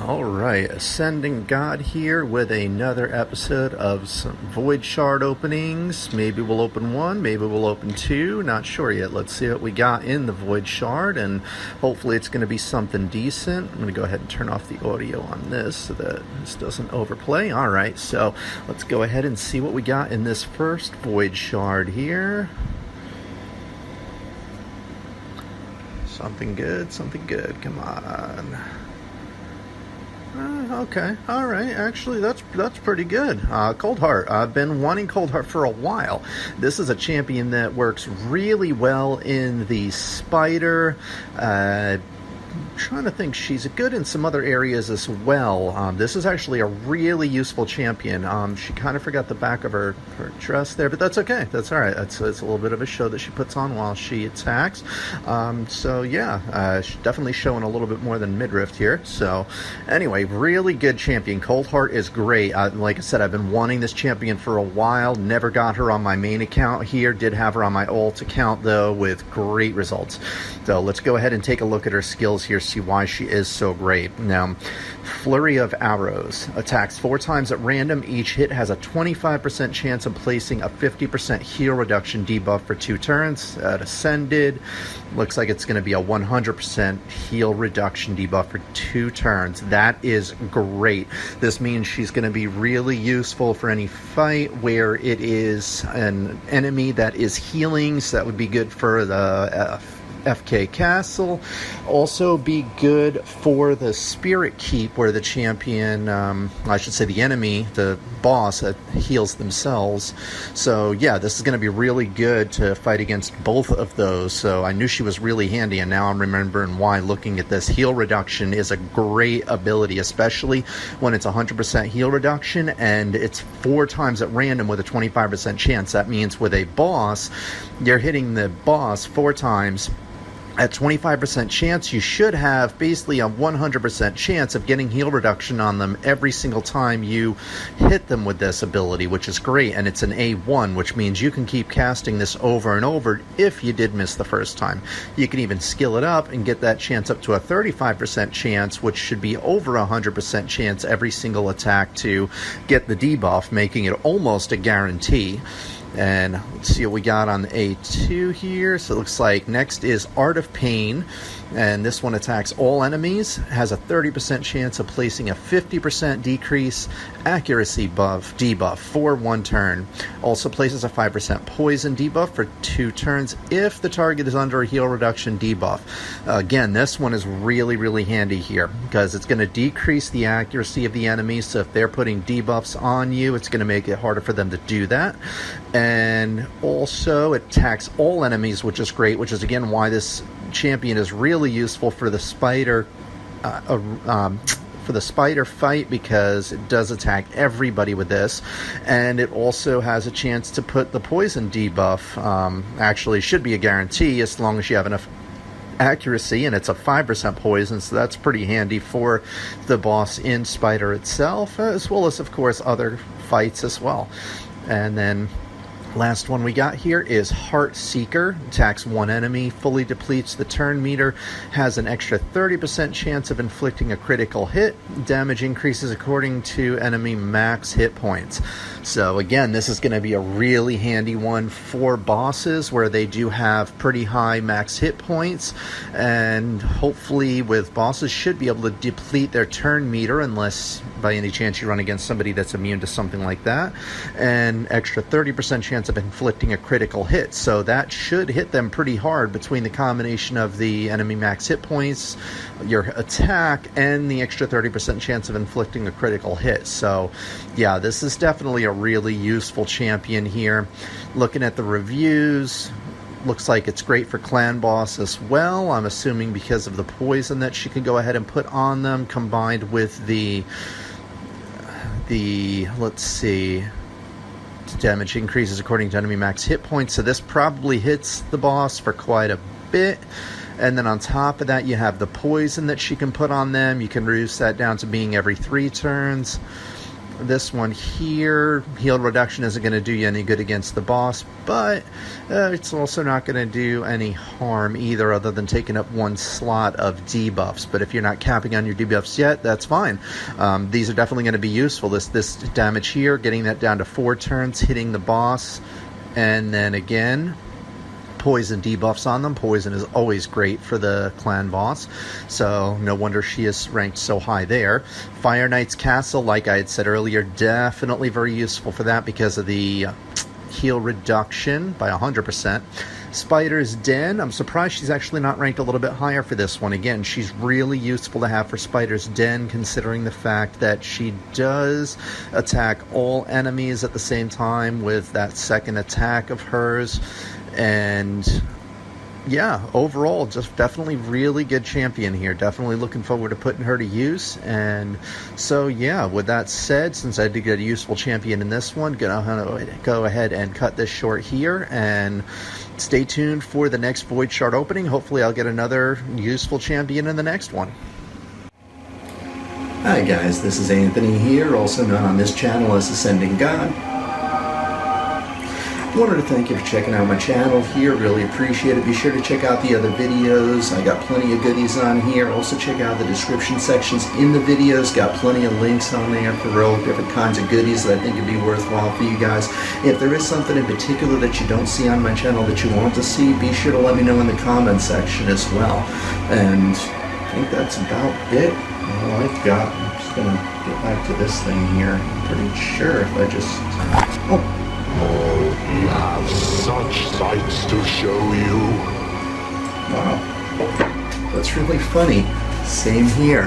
Alright, AscendantGod here with another episode of some Void Shard openings. Maybe we'll open one, maybe we'll open two, not sure yet. Let's see what we got in the Void Shard, and hopefully it's going to be something decent. I'm going to go ahead and turn off the audio on this so that this doesn't overplay. Alright, so let's go ahead and see what we got in this first Void Shard here. Something good, come on. Okay, alright, actually that's pretty good. Coldheart, I've been wanting Coldheart for a while. This is a champion that works really well in the spider, trying to think, she's good in some other areas as well. This is actually a really useful champion. She kind of forgot the back of her dress there, but that's okay. That's all right. It's a little bit of a show that she puts on while she attacks. So yeah, she's definitely showing a little bit more than midriff here. So anyway, really good champion. Coldheart is great. Like I said, I've been wanting this champion for a while. Never got her on my main account here. Did have her on my alt account though, with great results. So let's go ahead and take a look at her skills here, see why she is so great. Now, Flurry of Arrows attacks 4 times at random. Each hit has a 25% chance of placing a 50% heal reduction debuff for 2 turns. At Ascended, looks like it's going to be a 100% heal reduction debuff for 2 turns. That is great. This means she's going to be really useful for any fight where it is an enemy that is healing, so that would be good for the FK Castle. Also be good for the Spirit Keep, where the champion, I should say the enemy, the boss, heals themselves. So yeah, this is going to be really good to fight against both of those. So I knew she was really handy, and now I'm remembering why. Looking at this, heal reduction is a great ability, especially when it's 100% heal reduction and it's 4 times at random with a 25% chance. That means with a boss, you're hitting the boss 4 times at 25% chance. You should have basically a 100% chance of getting heal reduction on them every single time you hit them with this ability, which is great. And it's an A1, which means you can keep casting this over and over if you did miss the first time. You can even skill it up and get that chance up to a 35% chance, which should be over a 100% chance every single attack to get the debuff, making it almost a guarantee. And let's see what we got on the A2 here. So it looks like next is Art of Pain, and this one attacks all enemies, has a 30% chance of placing a 50% decrease accuracy debuff for 1 turn. Also places a 5% poison debuff for 2 turns if the target is under a heal reduction debuff. Again, this one is really handy here because it's going to decrease the accuracy of the enemies, so if they're putting debuffs on you, it's going to make it harder for them to do that. And also it attacks all enemies, which is great, which is again why this champion is really useful for the spider fight, because it does attack everybody with this. And it also has a chance to put the poison debuff, actually should be a guarantee as long as you have enough accuracy, and it's a 5% poison, so that's pretty handy for the boss in spider itself, as well as of course other fights as well. And then last one we got here is Heart Seeker. Attacks 1 enemy, fully depletes the turn meter, has an extra 30% chance of inflicting a critical hit. Damage increases according to enemy max hit points. So again, this is going to be a really handy one for bosses where they do have pretty high max hit points, and hopefully with bosses should be able to deplete their turn meter unless by any chance you run against somebody that's immune to something like that, and extra 30% chance of inflicting a critical hit. So that should hit them pretty hard between the combination of the enemy max hit points, your attack, and the extra 30% chance of inflicting a critical hit. So yeah, this is definitely a really useful champion here. Looking at the reviews, looks like it's great for clan boss as well. I'm assuming because of the poison that she can go ahead and put on them, combined with the let's see, damage increases according to enemy max hit points. So this probably hits the boss for quite a bit. And then on top of that, you have the poison that she can put on them. You can reduce that down to being every 3 turns. this one here, heal reduction isn't going to do you any good against the boss, but it's also not going to do any harm either, other than taking up one slot of debuffs. But if you're not capping on your debuffs yet, that's fine. These are definitely going to be useful. This damage here, getting that down to 4 turns, hitting the boss, and then again, poison debuffs on them. Poison is always great for the clan boss, so no wonder she is ranked so high there. Fire Knight's Castle, like I had said earlier, definitely very useful for that because of the heal reduction by 100%. Spider's Den, I'm surprised she's actually not ranked a little bit higher for this one. Again, she's really useful to have for Spider's Den, considering the fact that she does attack all enemies at the same time with that second attack of hers. And yeah, overall, just definitely really good champion here. Definitely looking forward to putting her to use. And so yeah, with that said, since I did get a useful champion in this one, gonna go ahead and cut this short here, and stay tuned for the next Void Shard opening. Hopefully I'll get another useful champion in the next one. Hi guys, this is Anthony here, also known on this channel as AscendantGod. I wanted to thank you for checking out my channel here, really appreciate it. Be sure to check out the other videos. I got plenty of goodies on here. Also check out the description sections in the videos, got plenty of links on there for all different kinds of goodies that I think would be worthwhile for you guys. If there is something in particular that you don't see on my channel that you want to see, be sure to let me know in the comment section as well. And I think that's about it. All I've got. I'm just gonna get back to this thing here. I'm pretty sure if I just We have such sights to show you. Wow, that's really funny. Same here.